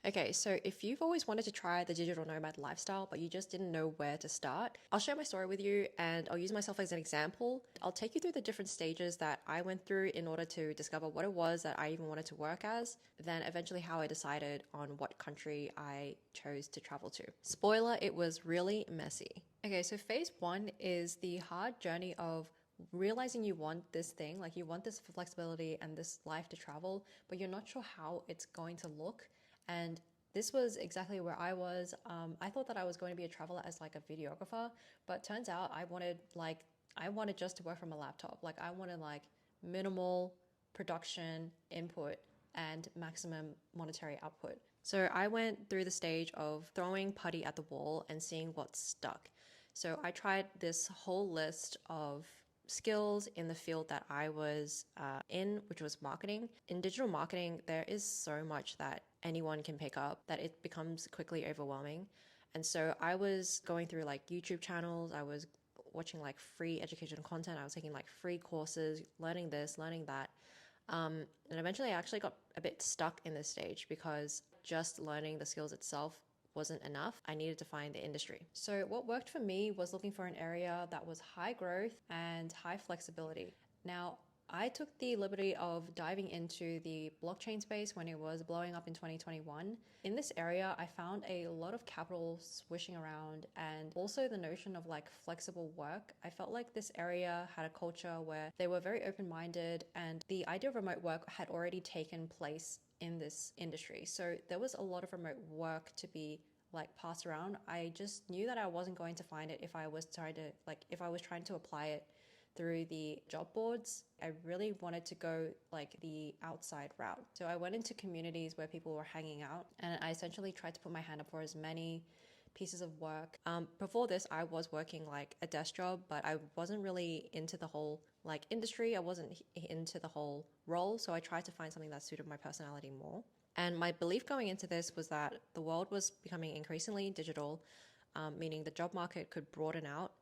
Okay, so if you've always wanted to try the digital nomad lifestyle, but you just didn't know where to start, I'll share my story with you and I'll use myself as an example. I'll take you through the different stages that I went through in order to discover what it was that I even wanted to work as, then eventually how I decided on what country I chose to travel to. Spoiler, it was really messy. Okay, so phase one is the hard journey of realizing you want this thing, like you want this flexibility and this life to travel, but you're not sure how it's going to look. And this was exactly where I was. I thought that I was going to be a traveler as like a videographer, but turns out I wanted just to work from a laptop. Like I wanted like minimal production input and maximum monetary output. So I went through the stage of throwing putty at the wall and seeing what stuck. So I tried this whole list of skills in the field that I was in, which was marketing. In digital marketing, there is so much that anyone can pick up that it becomes quickly overwhelming. And so I was going through like YouTube channels, I was watching like free education content, I was taking like free courses, learning this, learning that. And eventually I actually got a bit stuck in this stage because just learning the skills itself wasn't enough. I needed to find the industry. So what worked for me was looking for an area that was high growth and high flexibility. Now, I took the liberty of diving into the blockchain space when it was blowing up in 2021. In this area, I found a lot of capital swishing around and also the notion of like flexible work. I felt like this area had a culture where they were very open-minded and the idea of remote work had already taken place in this industry. So there was a lot of remote work to be like passed around. I just knew that I wasn't going to find it if I was trying to apply it through the job boards. I really wanted to go like the outside route. So I went into communities where people were hanging out and I essentially tried to put my hand up for as many pieces of work. Before this, I was working like a desk job, but I wasn't really into the whole like industry. I wasn't into the whole role. So I tried to find something that suited my personality more. And my belief going into this was that the world was becoming increasingly digital, meaning the job market could broaden out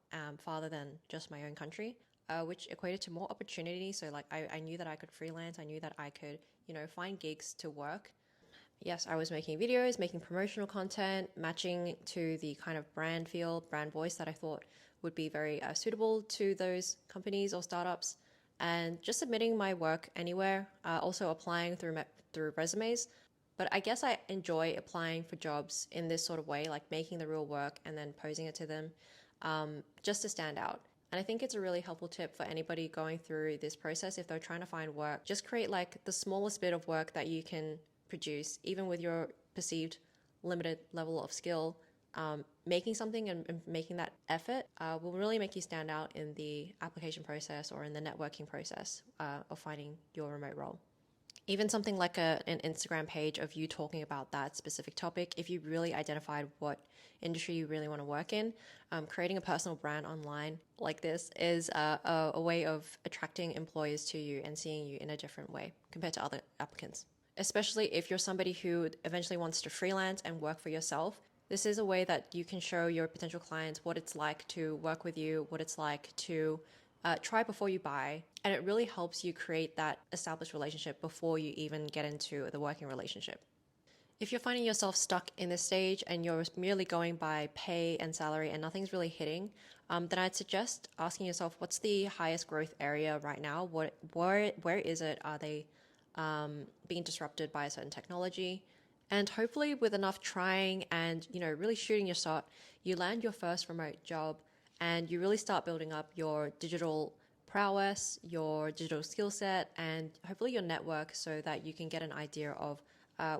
farther than just my own country. Which equated to more opportunity. So like I knew that I could freelance. I knew that I could, find gigs to work. Yes, I was making videos, making promotional content, matching to the kind of brand feel, brand voice that I thought would be very suitable to those companies or startups, and just submitting my work anywhere. Also applying through resumes. But I guess I enjoy applying for jobs in this sort of way, like making the real work and then posing it to them, just to stand out. And I think it's a really helpful tip for anybody going through this process. If they're trying to find work, just create like the smallest bit of work that you can produce, even with your perceived limited level of skill. Making something and making that effort will really make you stand out in the application process or in the networking process of finding your remote role. Even something like an Instagram page of you talking about that specific topic, if you really identified what industry you really want to work in, creating a personal brand online like this is a way of attracting employers to you and seeing you in a different way compared to other applicants. Especially if you're somebody who eventually wants to freelance and work for yourself, this is a way that you can show your potential clients what it's like to work with you, what it's like to try before you buy. And it really helps you create that established relationship before you even get into the working relationship. If you're finding yourself stuck in this stage and you're merely going by pay and salary and nothing's really hitting, then I'd suggest asking yourself, what's the highest growth area right now? Where is it? Are they being disrupted by a certain technology? And hopefully with enough trying and, really shooting your shot, you land your first remote job and you really start building up your digital prowess, your digital skill set, and hopefully your network so that you can get an idea of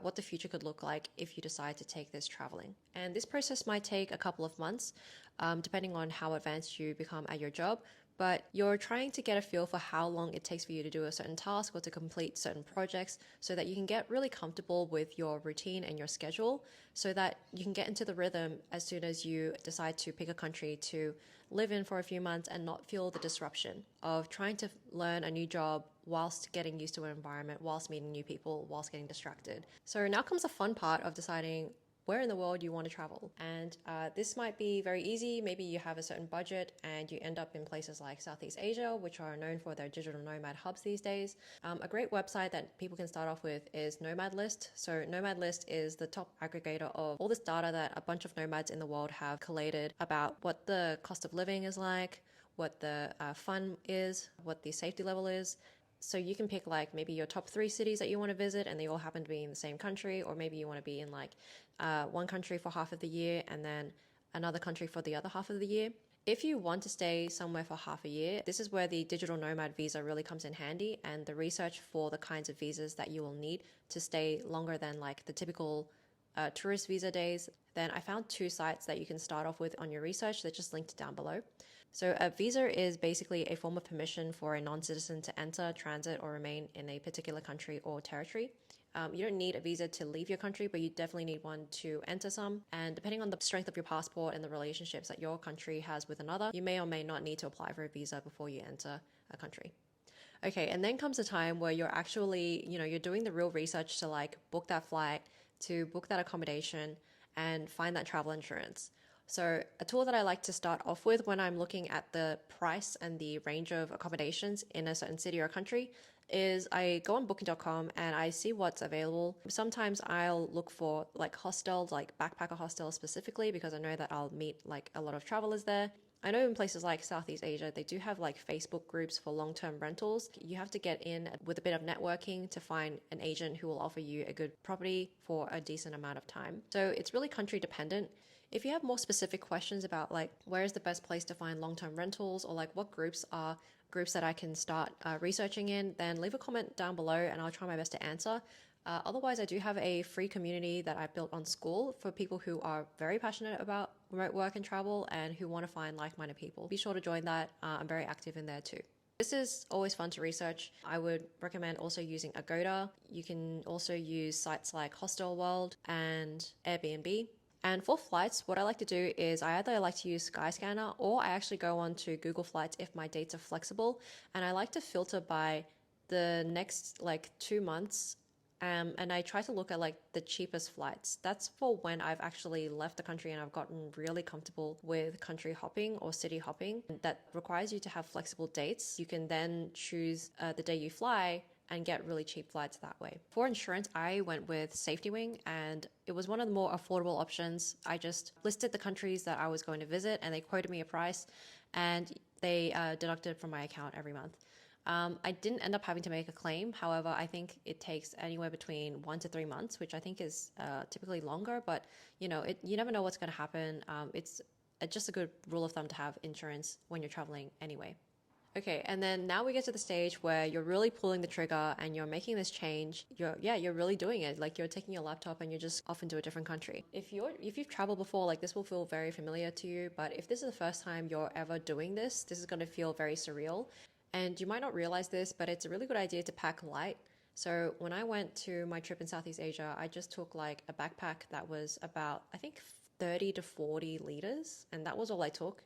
what the future could look like if you decide to take this traveling. And this process might take a couple of months, depending on how advanced you become at your job. But you're trying to get a feel for how long it takes for you to do a certain task or to complete certain projects so that you can get really comfortable with your routine and your schedule so that you can get into the rhythm as soon as you decide to pick a country to live in for a few months and not feel the disruption of trying to learn a new job whilst getting used to an environment, whilst meeting new people, whilst getting distracted. So now comes the fun part of deciding where in the world you want to travel. And this might be very easy. Maybe you have a certain budget and you end up in places like Southeast Asia, which are known for their digital nomad hubs these days. A great website that people can start off with is Nomad List. So Nomad List is the top aggregator of all this data that a bunch of nomads in the world have collated about what the cost of living is like, what the fun is, what the safety level is. So you can pick like maybe your top 3 cities that you want to visit and they all happen to be in the same country, or maybe you want to be in like one country for half of the year and then another country for the other half of the year. If you want to stay somewhere for half a year, this is where the digital nomad visa really comes in handy, and the research for the kinds of visas that you will need to stay longer than like the typical tourist visa days. Then I found 2 sites that you can start off with on your research. They're just linked down below. So a visa is basically a form of permission for a non-citizen to enter, transit, or remain in a particular country or territory. You don't need a visa to leave your country, but you definitely need one to enter some. And depending on the strength of your passport and the relationships that your country has with another, you may or may not need to apply for a visa before you enter a country. Okay, and then comes a time where you're actually, you're doing the real research to like book that flight, to book that accommodation, and find that travel insurance. So a tool that I like to start off with when I'm looking at the price and the range of accommodations in a certain city or country is I go on booking.com and I see what's available. Sometimes I'll look for like hostels, like backpacker hostels specifically, because I know that I'll meet like a lot of travelers there. I know in places like Southeast Asia, they do have like Facebook groups for long-term rentals. You have to get in with a bit of networking to find an agent who will offer you a good property for a decent amount of time. So it's really country dependent. If you have more specific questions about like where is the best place to find long-term rentals, or like what groups are groups that I can start researching in, then leave a comment down below and I'll try my best to answer. Otherwise, I do have a free community that I built on School for people who are very passionate about remote work and travel and who want to find like-minded people. Be sure to join that. I'm very active in there too. This is always fun to research. I would recommend also using Agoda. You can also use sites like Hostelworld and Airbnb. And for flights, what I like to do is I either like to use Skyscanner, or I actually go on to Google Flights if my dates are flexible. And I like to filter by the next like 2 months. And I try to look at like the cheapest flights. That's for when I've actually left the country and I've gotten really comfortable with country hopping or city hopping. That requires you to have flexible dates. You can then choose the day you fly and get really cheap flights that way. For insurance, I went with Safety Wing, and it was one of the more affordable options. I just listed the countries that I was going to visit and they quoted me a price, and they deducted from my account every month. I didn't end up having to make a claim. However, I think it takes anywhere between 1 to 3 months, which I think is typically longer, but you never know what's going to happen. It's just a good rule of thumb to have insurance when you're traveling anyway. Okay, and then now we get to the stage where you're really pulling the trigger and you're making this change. You're really doing it. Like you're taking your laptop and you're just off into a different country. If you've traveled before, like this will feel very familiar to you. But if this is the first time you're ever doing this is going to feel very surreal. And you might not realize this, but it's a really good idea to pack light. So when I went to my trip in Southeast Asia, I just took like a backpack that was about, I think 30 to 40 liters. And that was all I took.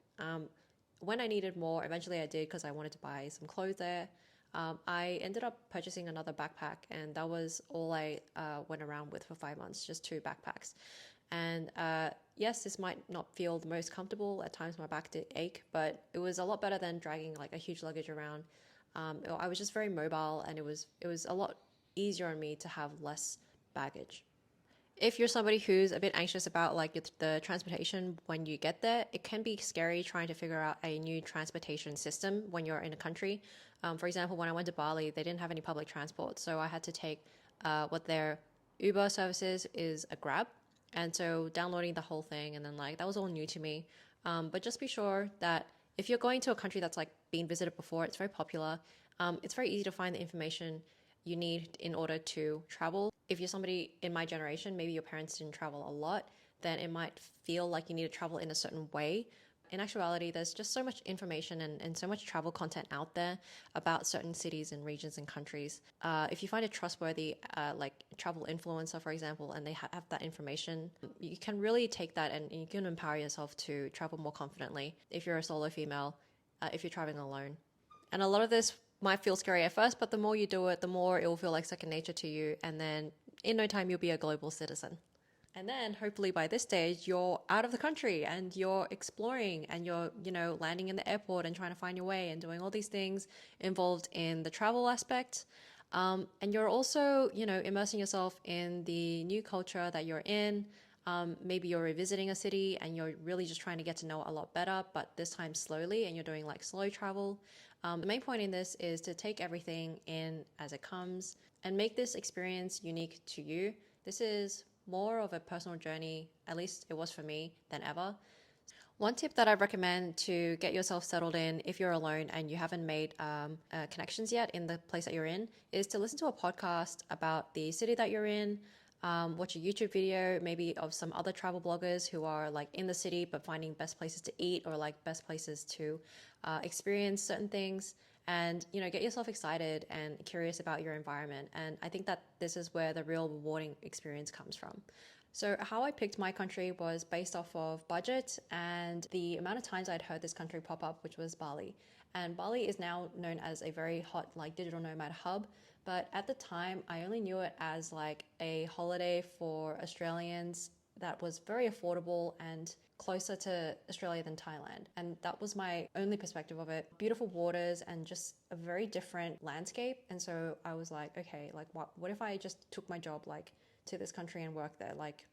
When I needed more, eventually I did because I wanted to buy some clothes there. I ended up purchasing another backpack, and that was all I went around with for 5 months, just 2 backpacks. And yes, this might not feel the most comfortable. At times my back did ache, but it was a lot better than dragging like a huge luggage around. I was just very mobile, and it was a lot easier on me to have less baggage. If you're somebody who's a bit anxious about like the transportation when you get there, it can be scary trying to figure out a new transportation system when you're in a country. For example, when I went to Bali, they didn't have any public transport. So I had to take what their Uber services is a Grab. And so downloading the whole thing, and then like that was all new to me. But just be sure that if you're going to a country that's like been visited before, it's very popular. It's very easy to find the information you need in order to travel. If you're somebody in my generation, maybe your parents didn't travel a lot, then it might feel like you need to travel in a certain way. In actuality, there's just so much information and so much travel content out there about certain cities and regions and countries. If you find a trustworthy like travel influencer, for example, and they have that information, you can really take that and you can empower yourself to travel more confidently if you're a solo female, if you're traveling alone. And a lot of this might feel scary at first, but the more you do it, the more it will feel like second nature to you. And then in no time, you'll be a global citizen. And then hopefully by this stage, you're out of the country and you're exploring and you're, landing in the airport and trying to find your way and doing all these things involved in the travel aspect. And you're also, immersing yourself in the new culture that you're in. Maybe you're revisiting a city and you're really just trying to get to know it a lot better, but this time slowly, and you're doing like slow travel. The main point in this is to take everything in as it comes and make this experience unique to you. This is more of a personal journey, at least it was for me, than ever. One tip that I recommend to get yourself settled in if you're alone and you haven't made connections yet in the place that you're in is to listen to a podcast about the city that you're in. Watch a YouTube video maybe of some other travel bloggers who are like in the city but finding best places to eat or like best places to experience certain things, and get yourself excited and curious about your environment. And I think that this is where the real rewarding experience comes from. So how I picked my country was based off of budget and the amount of times I'd heard this country pop up, which was Bali. And Bali is now known as a very hot like digital nomad hub. But at the time, I only knew it as like a holiday for Australians that was very affordable and closer to Australia than Thailand. And that was my only perspective of it. Beautiful waters and just a very different landscape. And so I was like, okay, like what if I just took my job like to this country and worked there? Like,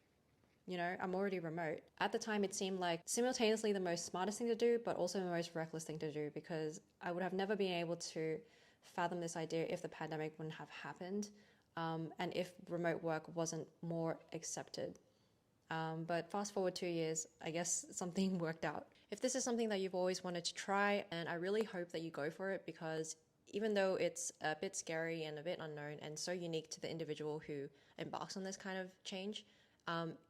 I'm already remote. At the time, it seemed like simultaneously the most smartest thing to do, but also the most reckless thing to do, because I would have never been able to fathom this idea if the pandemic wouldn't have happened, and if remote work wasn't more accepted. But fast forward 2 years, I guess something worked out. If this is something that you've always wanted to try, and I really hope that you go for it, because even though it's a bit scary and a bit unknown and so unique to the individual who embarks on this kind of change,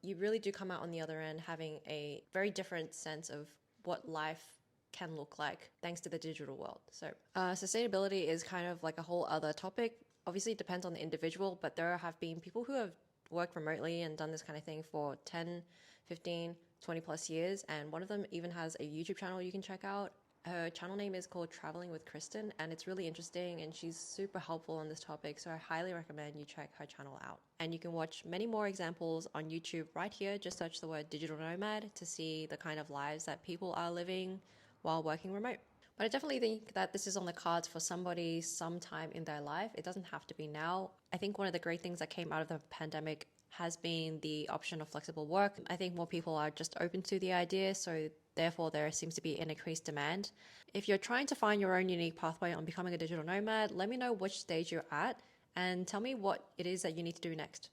you really do come out on the other end having a very different sense of what life can look like thanks to the digital world. So sustainability is kind of like a whole other topic. Obviously it depends on the individual, but there have been people who have worked remotely and done this kind of thing for 10, 15, 20 plus years. And one of them even has a YouTube channel you can check out. Her channel name is called Traveling with Kristen, and it's really interesting and she's super helpful on this topic. So I highly recommend you check her channel out. And you can watch many more examples on YouTube right here. Just search the word digital nomad to see the kind of lives that people are living while working remote. But I definitely think that this is on the cards for somebody sometime in their life. It doesn't have to be now. I think one of the great things that came out of the pandemic has been the option of flexible work. I think more people are just open to the idea, so therefore there seems to be an increased demand. If you're trying to find your own unique pathway on becoming a digital nomad, let me know which stage you're at and tell me what it is that you need to do next.